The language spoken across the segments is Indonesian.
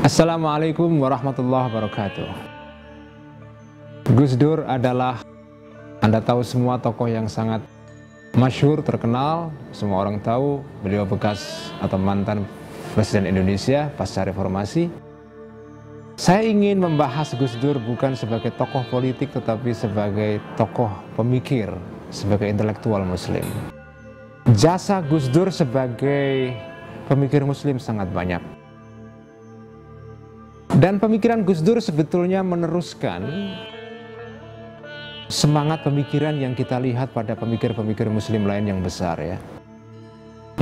Assalamualaikum warahmatullahi wabarakatuh. Gus Dur adalah, Anda tahu semua, tokoh yang sangat masyhur, terkenal. Semua orang tahu beliau bekas atau mantan Presiden Indonesia pasca reformasi. Saya ingin membahas Gus Dur bukan sebagai tokoh politik, tetapi sebagai tokoh pemikir, sebagai intelektual muslim. Jasa Gus Dur sebagai pemikir muslim sangat banyak. Dan pemikiran Gus Dur sebetulnya meneruskan semangat pemikiran yang kita lihat pada pemikir-pemikir muslim lain yang besar, ya.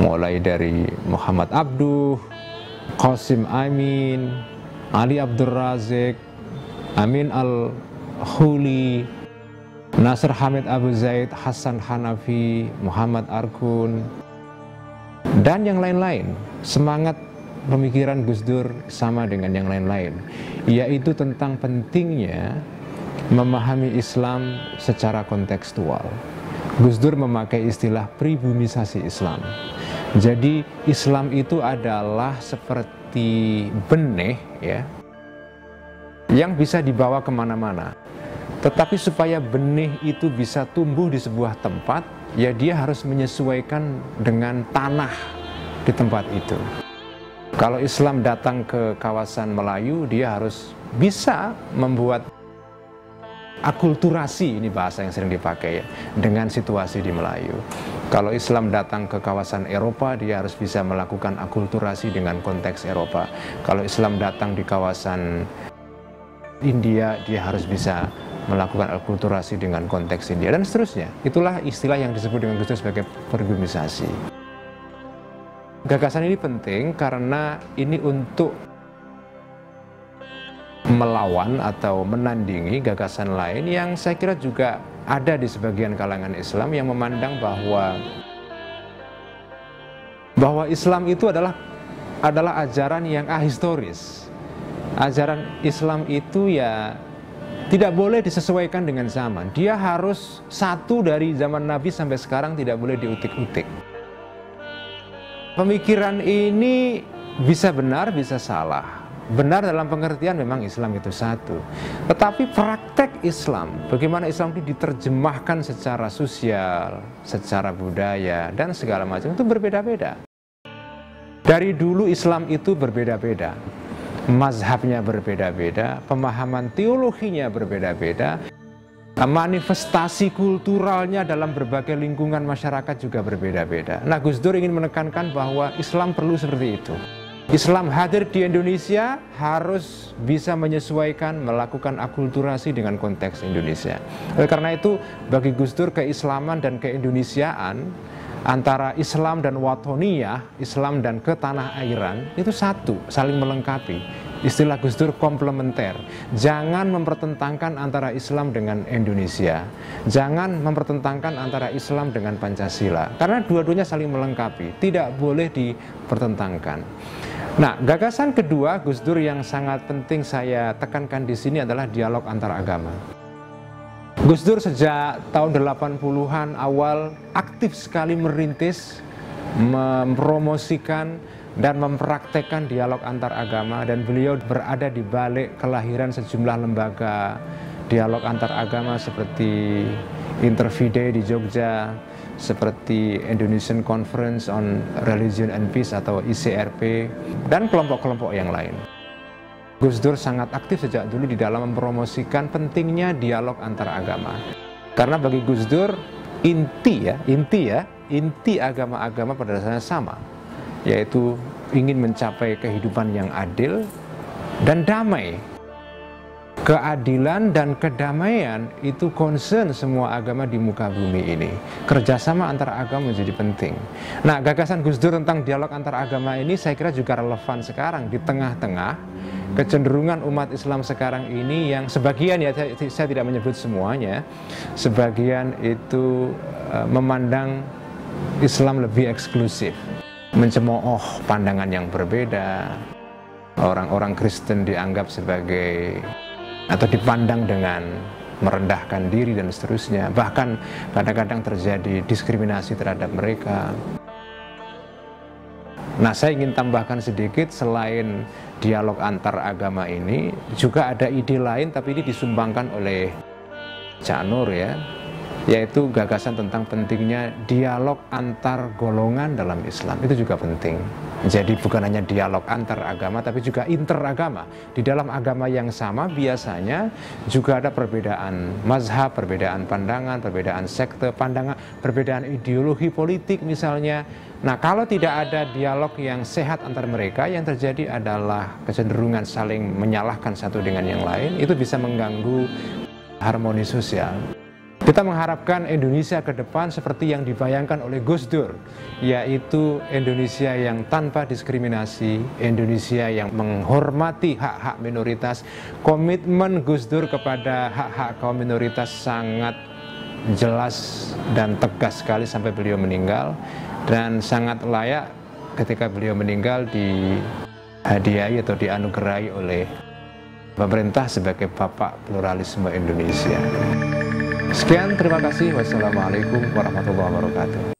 Mulai dari Muhammad Abduh, Qasim Amin, Ali Abdul Razik, Amin Al-Huli, Nasr Hamid Abu Zaid, Hasan Hanafi, Muhammad Arkun, dan yang lain-lain. Semangat pemikiran Gus Dur sama dengan yang lain-lain, yaitu tentang pentingnya memahami Islam secara kontekstual. Gus Dur memakai istilah pribumisasi Islam. Jadi Islam itu adalah seperti benih, ya, yang bisa dibawa kemana-mana. Tetapi supaya benih itu bisa tumbuh di sebuah tempat, ya dia harus menyesuaikan dengan tanah di tempat itu. Kalau Islam datang ke kawasan Melayu, dia harus bisa membuat akulturasi, ini bahasa yang sering dipakai, ya, dengan situasi di Melayu. Kalau Islam datang ke kawasan Eropa, dia harus bisa melakukan akulturasi dengan konteks Eropa. Kalau Islam datang di kawasan India, dia harus bisa melakukan akulturasi dengan konteks India, dan seterusnya. Itulah istilah yang disebut dengan Gus Dur sebagai pribumisasi. Gagasan ini penting karena ini untuk melawan atau menandingi gagasan lain yang saya kira juga ada di sebagian kalangan Islam yang memandang bahwa Islam itu adalah ajaran yang ahistoris. Ajaran Islam itu ya tidak boleh disesuaikan dengan zaman. Dia harus satu dari zaman Nabi sampai sekarang, tidak boleh diutik-utik. Pemikiran ini bisa benar, bisa salah. Benar dalam pengertian memang Islam itu satu. Tetapi praktek Islam, bagaimana Islam itu diterjemahkan secara sosial, secara budaya, dan segala macam, itu berbeda-beda. Dari dulu Islam itu berbeda-beda. Mazhabnya berbeda-beda, pemahaman teologinya berbeda-beda, manifestasi kulturalnya dalam berbagai lingkungan masyarakat juga berbeda-beda. Nah, Gus Dur ingin menekankan bahwa Islam perlu seperti itu. Islam hadir di Indonesia harus bisa menyesuaikan, melakukan akulturasi dengan konteks Indonesia. Oleh karena itu, bagi Gus Dur, keislaman dan keindonesiaan, antara Islam dan watoniyah, Islam dan ketanah airan, itu satu, saling melengkapi. Istilah Gus Dur komplementer. Jangan mempertentangkan antara Islam dengan Indonesia. Jangan mempertentangkan antara Islam dengan Pancasila. Karena dua-duanya saling melengkapi, tidak boleh dipertentangkan. Nah, gagasan kedua Gus Dur yang sangat penting saya tekankan di sini adalah dialog antar agama. Gus Dur sejak tahun 80-an awal aktif sekali merintis, mempromosikan, dan mempraktekkan dialog antar agama, dan beliau berada di balik kelahiran sejumlah lembaga dialog antar agama seperti Interfide di Jogja, seperti Indonesian Conference on Religion and Peace atau ICRP, dan kelompok-kelompok yang lain. Gus Dur sangat aktif sejak dulu di dalam mempromosikan pentingnya dialog antar agama. Karena bagi Gus Dur, inti agama-agama pada dasarnya sama, yaitu ingin mencapai kehidupan yang adil dan damai. Keadilan dan kedamaian itu concern semua agama di muka bumi ini. Kerjasama antara agama menjadi penting. Nah, gagasan Gus Dur tentang dialog antar agama ini saya kira juga relevan sekarang di tengah-tengah kecenderungan umat Islam sekarang ini yang sebagian, ya saya tidak menyebut semuanya, sebagian itu memandang Islam lebih eksklusif, mencemooh pandangan yang berbeda. Orang-orang Kristen dianggap sebagai atau dipandang dengan merendahkan diri dan seterusnya. Bahkan kadang-kadang terjadi diskriminasi terhadap mereka. Nah, saya ingin tambahkan sedikit, selain dialog antar agama ini, juga ada ide lain, tapi ini disumbangkan oleh Cak Nur ya, yaitu gagasan tentang pentingnya dialog antar golongan dalam Islam. Itu juga penting. Jadi bukan hanya dialog antar agama, tapi juga interagama. Di dalam agama yang sama biasanya juga ada perbedaan mazhab, perbedaan pandangan, perbedaan sekte, pandangan, perbedaan ideologi politik misalnya. Nah, kalau tidak ada dialog yang sehat antar mereka, yang terjadi adalah kecenderungan saling menyalahkan satu dengan yang lain. Itu bisa mengganggu harmoni sosial. Kita mengharapkan Indonesia ke depan seperti yang dibayangkan oleh Gus Dur, yaitu Indonesia yang tanpa diskriminasi, Indonesia yang menghormati hak-hak minoritas. Komitmen Gus Dur kepada hak-hak kaum minoritas sangat jelas dan tegas sekali sampai beliau meninggal, dan sangat layak ketika beliau meninggal dihadiahi atau dianugerahi oleh pemerintah sebagai Bapak Pluralisme Indonesia. Sekian, terima kasih. Wassalamualaikum warahmatullahi wabarakatuh.